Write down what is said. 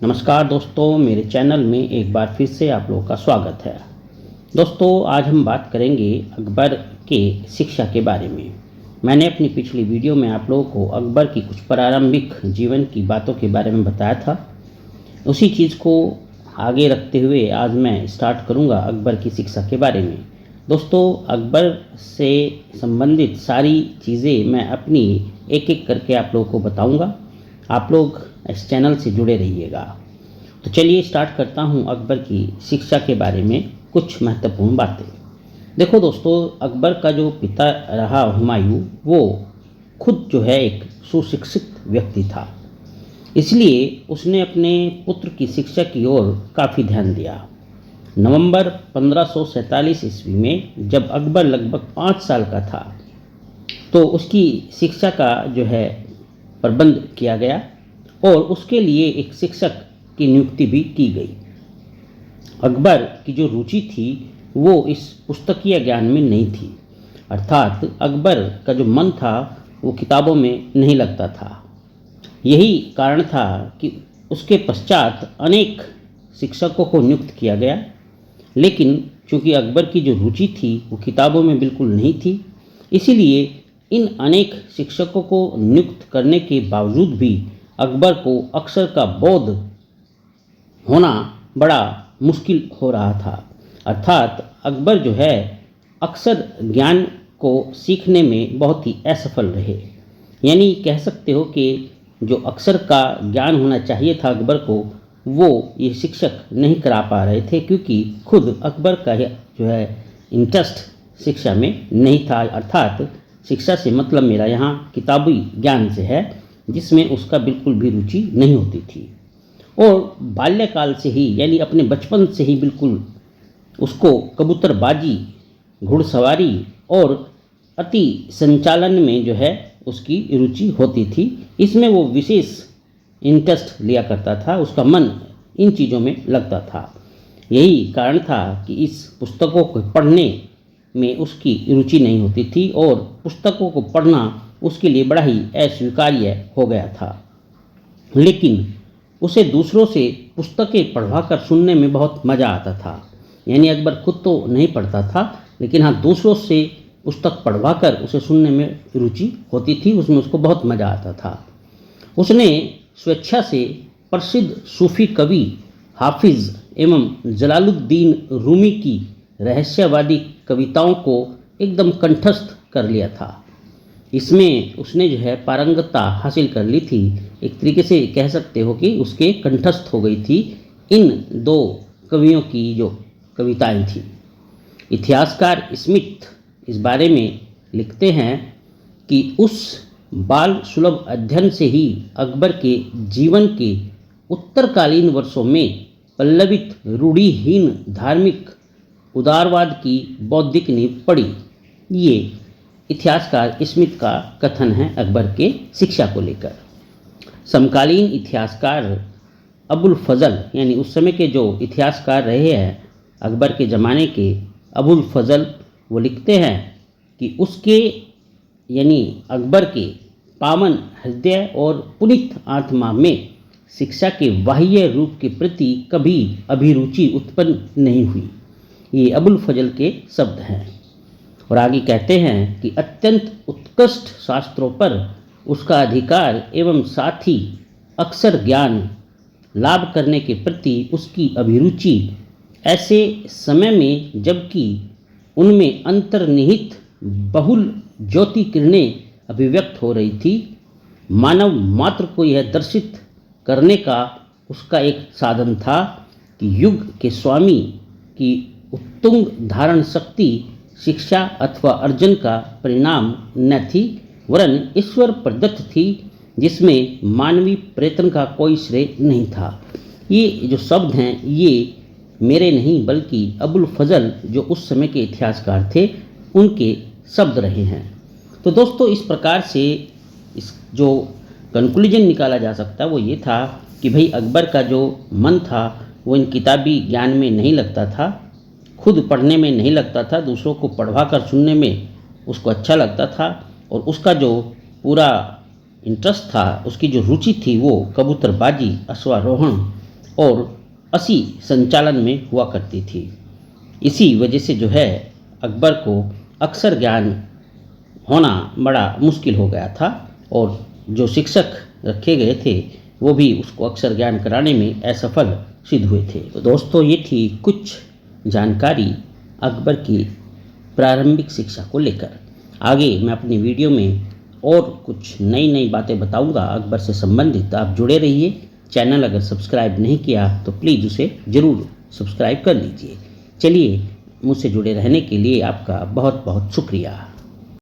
नमस्कार दोस्तों, मेरे चैनल में एक बार फिर से आप लोगों का स्वागत है। दोस्तों, आज हम बात करेंगे अकबर के शिक्षा के बारे में। मैंने अपनी पिछली वीडियो में आप लोगों को अकबर की कुछ प्रारंभिक जीवन की बातों के बारे में बताया था। उसी चीज़ को आगे रखते हुए आज मैं स्टार्ट करूंगा अकबर की शिक्षा के बारे में। दोस्तों, अकबर से संबंधित सारी चीज़ें मैं अपनी एक एक करके आप लोगों को बताऊंगा। आप लोग इस चैनल से जुड़े रहिएगा। तो चलिए स्टार्ट करता हूं अकबर की शिक्षा के बारे में कुछ महत्वपूर्ण बातें। देखो दोस्तों, अकबर का जो पिता रहा हुमायूं, वो खुद जो है एक सुशिक्षित व्यक्ति था। इसलिए उसने अपने पुत्र की शिक्षा की ओर काफ़ी ध्यान दिया। नवंबर 1547 ईस्वी में जब अकबर लगभग 5 साल का था तो उसकी शिक्षा का जो है प्रबंध किया गया और उसके लिए एक शिक्षक की नियुक्ति भी की गई। अकबर की जो रुचि थी वो इस पुस्तकीय ज्ञान में नहीं थी, अर्थात अकबर का जो मन था वो किताबों में नहीं लगता था। यही कारण था कि उसके पश्चात अनेक शिक्षकों को नियुक्त किया गया, लेकिन चूंकि अकबर की जो रुचि थी वो किताबों में बिल्कुल नहीं थी, इसीलिए इन अनेक शिक्षकों को नियुक्त करने के बावजूद भी अकबर को अक्षर का बोध होना बड़ा मुश्किल हो रहा था। अर्थात अकबर जो है अक्षर ज्ञान को सीखने में बहुत ही असफल रहे। यानी कह सकते हो कि जो अक्षर का ज्ञान होना चाहिए था अकबर को, वो ये शिक्षक नहीं करा पा रहे थे, क्योंकि खुद अकबर का जो है इंटरेस्ट शिक्षा में नहीं था। अर्थात शिक्षा से मतलब मेरा यहाँ किताबी ज्ञान से है, जिसमें उसका बिल्कुल भी रुचि नहीं होती थी। और बाल्यकाल से ही, यानी अपने बचपन से ही बिल्कुल उसको कबूतरबाजी, घुड़सवारी और अति संचालन में जो है उसकी रुचि होती थी। इसमें वो विशेष इंटरेस्ट लिया करता था, उसका मन इन चीज़ों में लगता था। यही कारण था कि इस पुस्तकों को पढ़ने में उसकी रुचि नहीं होती थी और पुस्तकों को पढ़ना उसके लिए बड़ा ही अस्वीकार्य हो गया था। लेकिन उसे दूसरों से पुस्तकें पढ़वा कर सुनने में बहुत मज़ा आता था। यानी अकबर खुद तो नहीं पढ़ता था, लेकिन हाँ, दूसरों से पुस्तक पढ़वा कर उसे सुनने में रुचि होती थी, उसमें उसको बहुत मज़ा आता था। उसने स्वेच्छा से प्रसिद्ध सूफी कवि हाफिज़ एवं जलालुद्दीन रूमी की रहस्यवादी कविताओं को एकदम कंठस्थ कर लिया था। इसमें उसने जो है पारंगतता हासिल कर ली थी। एक तरीके से कह सकते हो कि उसके कंठस्थ हो गई थी इन दो कवियों की जो कविताएं थी। इतिहासकार स्मिथ इस बारे में लिखते हैं कि उस बाल सुलभ अध्ययन से ही अकबर के जीवन के उत्तरकालीन वर्षों में पल्लवित रूढ़िहीन धार्मिक उदारवाद की बौद्धिक नींव पड़ी। ये इतिहासकार स्मिथ का कथन है अकबर के शिक्षा को लेकर। समकालीन इतिहासकार अबुल फजल, यानी उस समय के जो इतिहासकार रहे हैं अकबर के ज़माने के, अबुल फजल, वो लिखते हैं कि उसके यानी अकबर के पावन हृदय और पुनीत आत्मा में शिक्षा के बाह्य रूप के प्रति कभी अभिरुचि उत्पन्न नहीं हुई। ये अबुल फजल के शब्द हैं। और आगे कहते हैं कि अत्यंत उत्कृष्ट शास्त्रों पर उसका अधिकार एवं साथ ही अक्षर ज्ञान लाभ करने के प्रति उसकी अभिरुचि ऐसे समय में जबकि उनमें अंतर्निहित बहुल ज्योति किरणें अभिव्यक्त हो रही थी, मानव मात्र को यह दर्शित करने का उसका एक साधन था कि युग के स्वामी की उत्तुंग धारण शक्ति शिक्षा अथवा अर्जन का परिणाम न थी, वरन ईश्वर प्रदत्त थी, जिसमें मानवीय प्रयत्न का कोई श्रेय नहीं था। ये जो शब्द हैं ये मेरे नहीं बल्कि अबुल फजल जो उस समय के इतिहासकार थे उनके शब्द रहे हैं। तो दोस्तों, इस प्रकार से इस जो कंक्लूजन निकाला जा सकता है वो ये था कि भाई अकबर का जो मन था वो इन किताबी ज्ञान में नहीं लगता था, खुद पढ़ने में नहीं लगता था, दूसरों को पढ़वा कर सुनने में उसको अच्छा लगता था। और उसका जो पूरा इंटरेस्ट था, उसकी जो रुचि थी वो कबूतरबाजी, अश्वारोहण और 80 संचालन में हुआ करती थी। इसी वजह से जो है अकबर को अक्षर ज्ञान होना बड़ा मुश्किल हो गया था और जो शिक्षक रखे गए थे वो भी उसको अक्षर ज्ञान कराने में असफल सिद्ध हुए थे। तो दोस्तों, ये थी कुछ जानकारी अकबर की प्रारंभिक शिक्षा को लेकर। आगे मैं अपनी वीडियो में और कुछ नई नई बातें बताऊंगा अकबर से संबंधित। आप जुड़े रहिए। चैनल अगर सब्सक्राइब नहीं किया तो प्लीज़ उसे ज़रूर सब्सक्राइब कर लीजिए। चलिए, मुझसे जुड़े रहने के लिए आपका बहुत बहुत शुक्रिया।